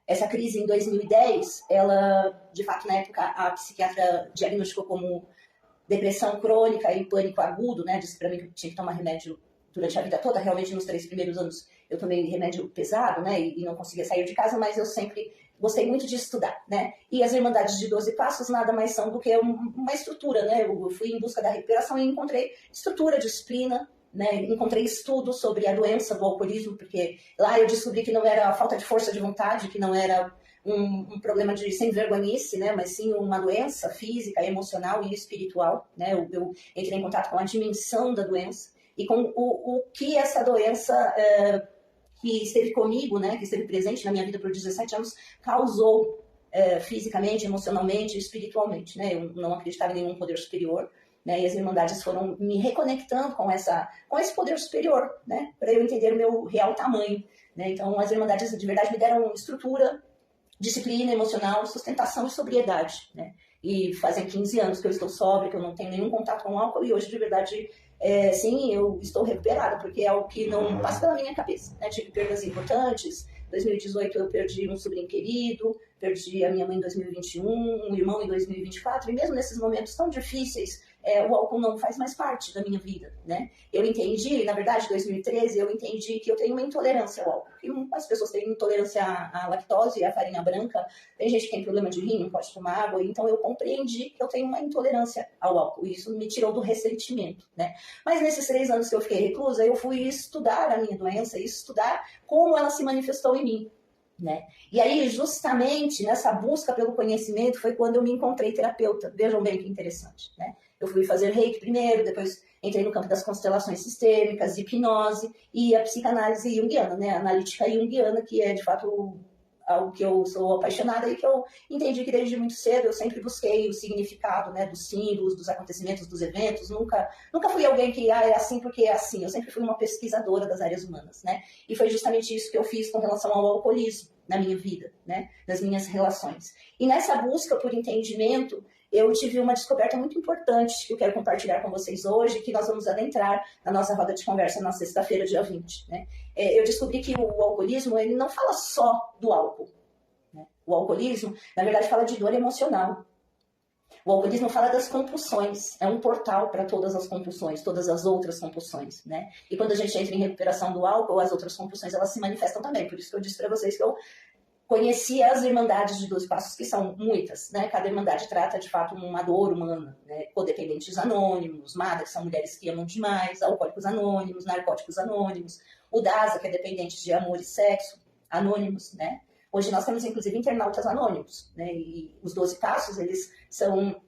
Essa crise em 2010, ela, de fato, na época, a psiquiatra diagnosticou como depressão crônica e pânico agudo, né? Disse para mim que eu tinha que tomar remédio durante a vida toda. Realmente, nos 3 primeiros anos, eu tomei remédio pesado, né? E não conseguia sair de casa, mas eu sempre gostei muito de estudar, né? E as Irmandades de 12 Passos nada mais são do que uma estrutura, né? Eu fui em busca da recuperação e encontrei estrutura, disciplina, né? Encontrei estudos sobre a doença do alcoolismo, porque lá eu descobri que não era falta de força de vontade, que não era um problema de sem vergonhice, né? Mas sim uma doença física, emocional e espiritual, né? Eu entrei em contato com a dimensão da doença e com o que essa doença que esteve comigo, né? Que esteve presente na minha vida por 17 anos, causou fisicamente, emocionalmente, espiritualmente, né? Eu não acreditava em nenhum poder superior. Né, e as Irmandades foram me reconectando com esse poder superior, né, para eu entender o meu real tamanho. Né? Então, as Irmandades de verdade me deram estrutura, disciplina emocional, sustentação e sobriedade. Né? E fazem 15 anos que eu estou sóbria, que eu não tenho nenhum contato com álcool, e hoje, de verdade, sim, eu estou recuperada, porque é algo que não passa pela minha cabeça. Né? Tive perdas importantes. Em 2018 eu perdi um sobrinho querido, perdi a minha mãe em 2021, um irmão em 2024, e mesmo nesses momentos tão difíceis, o álcool não faz mais parte da minha vida, né? Eu entendi, na verdade, em 2013, eu entendi que eu tenho uma intolerância ao álcool. E as pessoas têm intolerância à lactose e à farinha branca, tem gente que tem problema de rim, não pode tomar água, então eu compreendi que eu tenho uma intolerância ao álcool, e isso me tirou do ressentimento, né? Mas nesses 3 anos que eu fiquei reclusa, eu fui estudar a minha doença, estudar como ela se manifestou em mim. Né? E aí, justamente nessa busca pelo conhecimento, foi quando eu me encontrei terapeuta. Vejam bem que interessante. Né? Eu fui fazer reiki primeiro, depois entrei no campo das constelações sistêmicas, hipnose e a psicanálise junguiana, né? A analítica junguiana, que é de fato algo que eu sou apaixonada e que eu entendi que desde muito cedo eu sempre busquei o significado, né, dos símbolos, dos acontecimentos, dos eventos. Nunca fui alguém que é assim porque é assim. Eu sempre fui uma pesquisadora das áreas humanas, né? E foi justamente isso que eu fiz com relação ao alcoolismo na minha vida, né? Nas minhas relações. E nessa busca por entendimento, eu tive uma descoberta muito importante que eu quero compartilhar com vocês hoje, que nós vamos adentrar na nossa roda de conversa na sexta-feira, dia 20. Né? Eu descobri que o alcoolismo, ele não fala só do álcool. Né? O alcoolismo, na verdade, fala de dor emocional. O alcoolismo fala das compulsões, é um portal para todas as compulsões, todas as outras compulsões, né? E quando a gente entra em recuperação do álcool, as outras compulsões, elas se manifestam também. Por isso que eu disse para vocês que eu conheci as Irmandades de 12 Passos, que são muitas, né? Cada Irmandade trata, de fato, uma dor humana, né? Codependentes anônimos, MADA, que são mulheres que amam demais, alcoólicos anônimos, narcóticos anônimos, o DASA, que é dependente de amor e sexo, anônimos, né? Hoje nós temos, inclusive, internautas anônimos, né? E os 12 Passos, eles são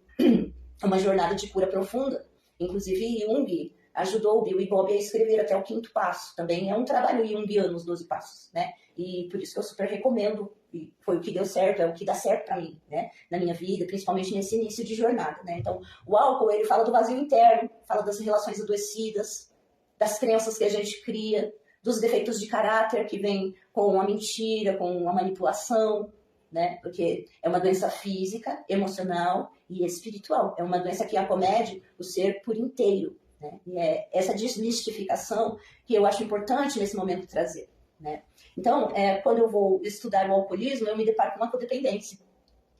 uma jornada de cura profunda. Inclusive, Jung ajudou o Bill e Bob a escrever até o 5º passo. Também é um trabalho junguiano, os 12 passos, né? E por isso que eu super recomendo, e foi o que deu certo, é o que dá certo para mim, né? Na minha vida, principalmente nesse início de jornada, né? Então, o álcool, ele fala do vazio interno, fala das relações adoecidas, das crenças que a gente cria, dos defeitos de caráter que vem com a mentira, com a manipulação, né? Porque é uma doença física, emocional e espiritual. É uma doença que acomete o ser por inteiro, né? E é essa desmistificação que eu acho importante nesse momento trazer, né? Então, quando eu vou estudar o alcoolismo, eu me deparo com uma codependência,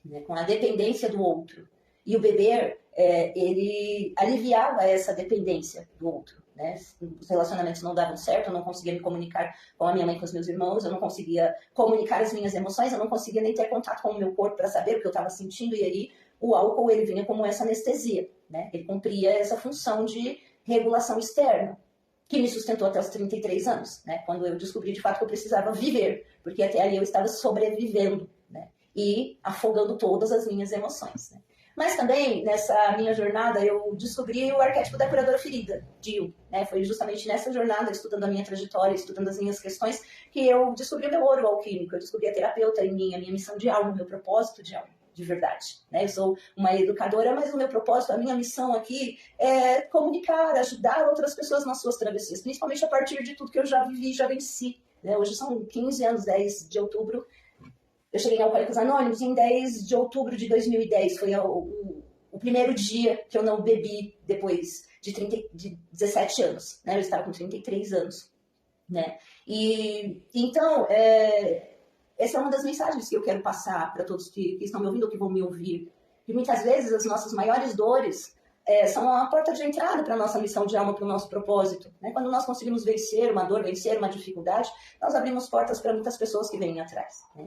né? Com a dependência do outro. E o beber, ele aliviava essa dependência do outro. Né? Os relacionamentos não davam certo, eu não conseguia me comunicar com a minha mãe, com os meus irmãos, eu não conseguia comunicar as minhas emoções, eu não conseguia nem ter contato com o meu corpo para saber o que eu estava sentindo, e aí o álcool, ele vinha como essa anestesia, né? Ele cumpria essa função de regulação externa, que me sustentou até os 33 anos, né? Quando eu descobri de fato que eu precisava viver, porque até ali eu estava sobrevivendo, né? E afogando todas as minhas emoções, né? Mas também, nessa minha jornada, eu descobri o arquétipo da curadora ferida, Jill, né? Foi justamente nessa jornada, estudando a minha trajetória, estudando as minhas questões, que eu descobri o meu ouro alquímico, eu descobri a terapeuta em mim, a minha missão de alma, o meu propósito de alma, de verdade. Né? Eu sou uma educadora, mas o meu propósito, a minha missão aqui é comunicar, ajudar outras pessoas nas suas travessias, principalmente a partir de tudo que eu já vivi, já venci. Né? Hoje são 15 anos, 10 de outubro, eu cheguei em Alcoólicos Anônimos em 10 de outubro de 2010. Foi o primeiro dia que eu não bebi depois de 17 anos. Né? Eu estava com 33 anos. Né? E então, essa é uma das mensagens que eu quero passar para todos que estão me ouvindo ou que vão me ouvir. E muitas vezes as nossas maiores dores são a porta de entrada para a nossa missão de alma, para o nosso propósito. Né? Quando nós conseguimos vencer uma dor, vencer uma dificuldade, nós abrimos portas para muitas pessoas que vêm atrás. Né?